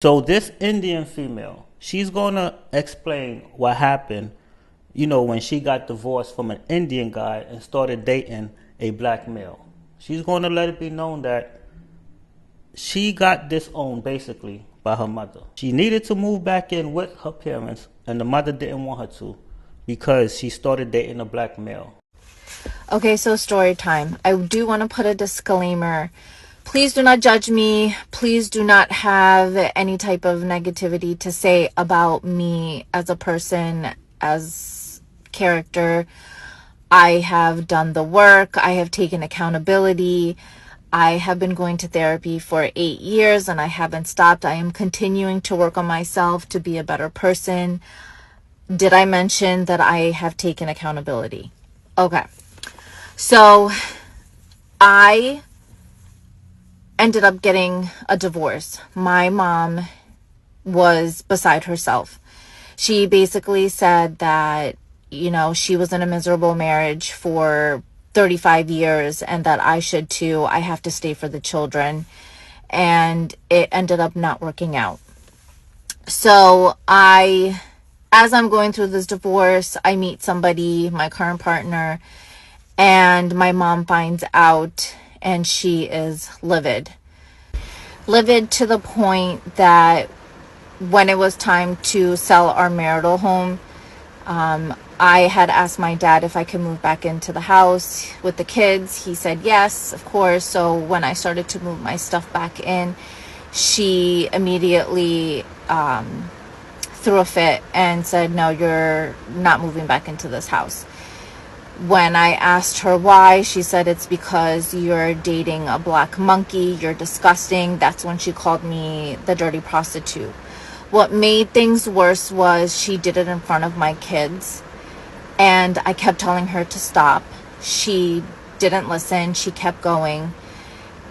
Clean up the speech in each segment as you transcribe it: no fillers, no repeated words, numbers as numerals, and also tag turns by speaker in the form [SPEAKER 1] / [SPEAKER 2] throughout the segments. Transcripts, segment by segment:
[SPEAKER 1] So this Indian female, she's gonna explain what happened, when she got divorced from an Indian guy and started dating a black male. She's gonna let it be known that she got disowned basically by her mother. She needed to move back in with her parents, and the mother didn't want her to because she started dating a black male.
[SPEAKER 2] Okay, so story time. I do want to put a disclaimer. Please do not judge me. Please do not have any type of negativity to say about me as a person, as character. I have done the work. I have taken accountability. I have been going to therapy for 8 years and I haven't stopped. I am continuing to work on myself to be a better person. Did I mention that I have taken accountability? Okay. So I ended up getting a divorce. My mom was beside herself. She basically said that, she was in a miserable marriage for 35 years and that I should too. I have to stay for the children. And it ended up not working out. So as I'm going through this divorce, I meet somebody, my current partner, and my mom finds out and she is livid. Livid to the point that when it was time to sell our marital home, I had asked my dad if I could move back into the house with the kids. He said yes, of course. So when I started to move my stuff back in, she immediately threw a fit and said, no, you're not moving back into this house. When I asked her why, she said it's because you're dating a black monkey, you're disgusting. That's when she called me the dirty prostitute. What made things worse was she did it in front of my kids, and I kept telling her to stop. She didn't listen. She kept going.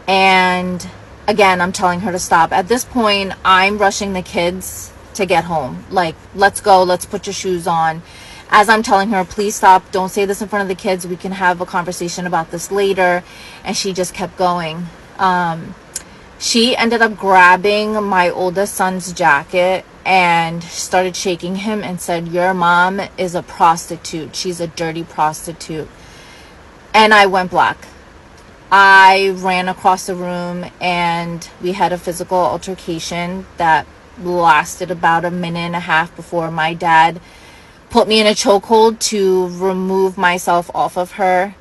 [SPEAKER 2] And again, I'm telling her to stop. At this point, I'm rushing the kids to get home. Like, let's go, let's put your shoes on. As I'm telling her, please stop, don't say this in front of the kids, we can have a conversation about this later. And she just kept going. She ended up grabbing my oldest son's jacket and started shaking him and said, your mom is a prostitute. She's a dirty prostitute. And I went black. I ran across the room and we had a physical altercation that lasted about a minute and a half before my dad put me in a chokehold to remove myself off of her.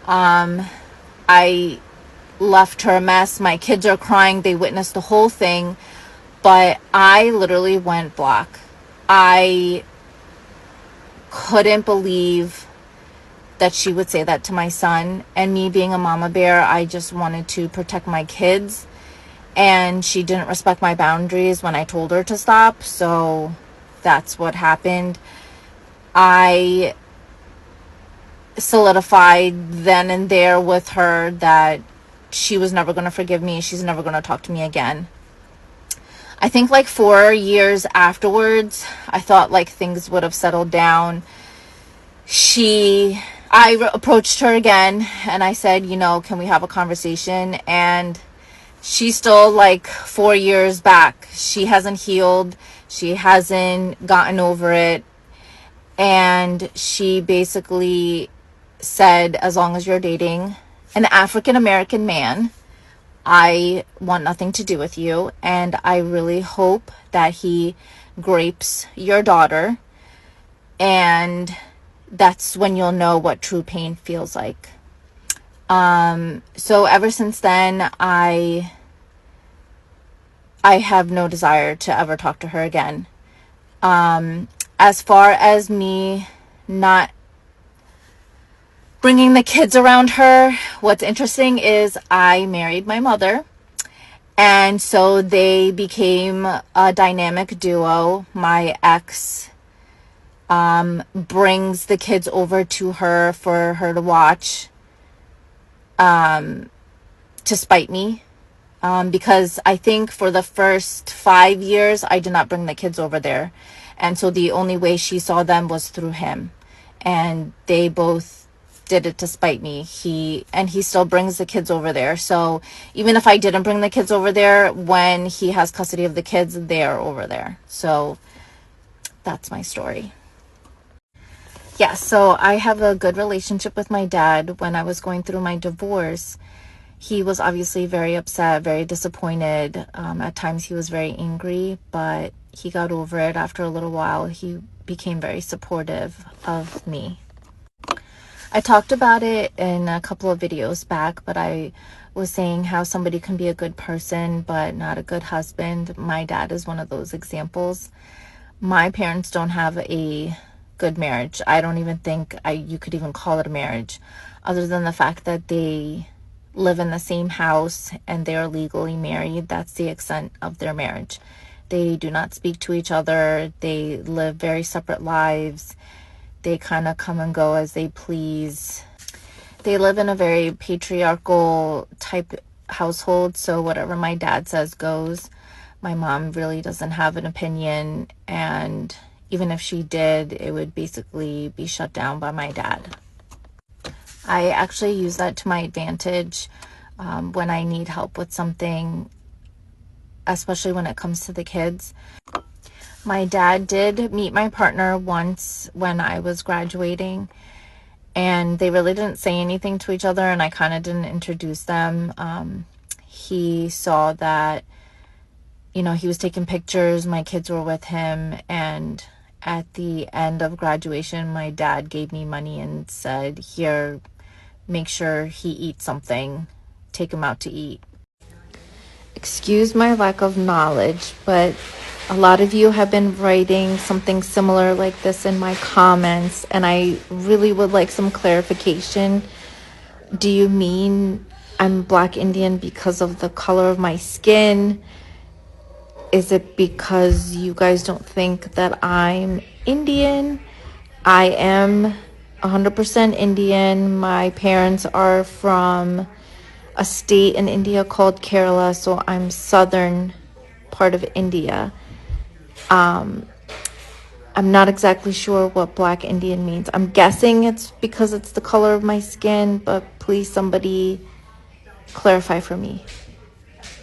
[SPEAKER 2] I left her a mess. My kids are crying. They witnessed the whole thing. But I literally went black. I couldn't believe that she would say that to my son. And me being a mama bear, I just wanted to protect my kids. And she didn't respect my boundaries when I told her to stop. So that's what happened. I solidified then and there with her that she was never going to forgive me. She's never going to talk to me again. I think like 4 years afterwards, I thought like things would have settled down. I approached her again and I said, can we have a conversation? And she's still like 4 years back. She hasn't healed. She hasn't gotten over it. And she basically said, as long as you're dating an African American man, I want nothing to do with you. And I really hope that he grapes your daughter. And that's when you'll know what true pain feels like. So ever since then, I have no desire to ever talk to her again. As far as me not bringing the kids around her, what's interesting is I married my mother. And so they became a dynamic duo. My ex brings the kids over to her for her to watch, to spite me. Because I think for the first 5 years, I did not bring the kids over there. And so the only way she saw them was through him. And they both did it to spite me. He still brings the kids over there. So even if I didn't bring the kids over there, when he has custody of the kids, they're over there. So that's my story. Yeah, so I have a good relationship with my dad. When I was going through my divorce, he was obviously very upset, very disappointed. At times he was very angry, but he got over it after a little while. He became very supportive of me. I talked about it in a couple of videos back, but I was saying how somebody can be a good person but not a good husband. My dad is one of those examples. My parents don't have a good marriage. I don't even think you could even call it a marriage, other than the fact that they live in the same house and they are legally married. That's the extent of their marriage. They do not speak to each other. They live very separate lives. They kind of come and go as they please. They live in a very patriarchal type household, so whatever my dad says goes. My mom really doesn't have an opinion, and even if she did, it would basically be shut down by my dad. I actually use that to my advantage when I need help with something, especially when it comes to the kids. My dad did meet my partner once when I was graduating, and they really didn't say anything to each other, and I kind of didn't introduce them. He saw that, he was taking pictures, my kids were with him, and at the end of graduation, my dad gave me money and said, "Here, make sure he eats something, take him out to eat." Excuse my lack of knowledge, but a lot of you have been writing something similar like this in my comments, and I really would like some clarification. Do you mean I'm Black Indian because of the color of my skin? Is it because you guys don't think that I'm Indian? I am 100% Indian. My parents are from a state in India called Kerala, so I'm southern part of India. I'm not exactly sure what Black Indian means. I'm guessing it's because it's the color of my skin, but please somebody clarify for me.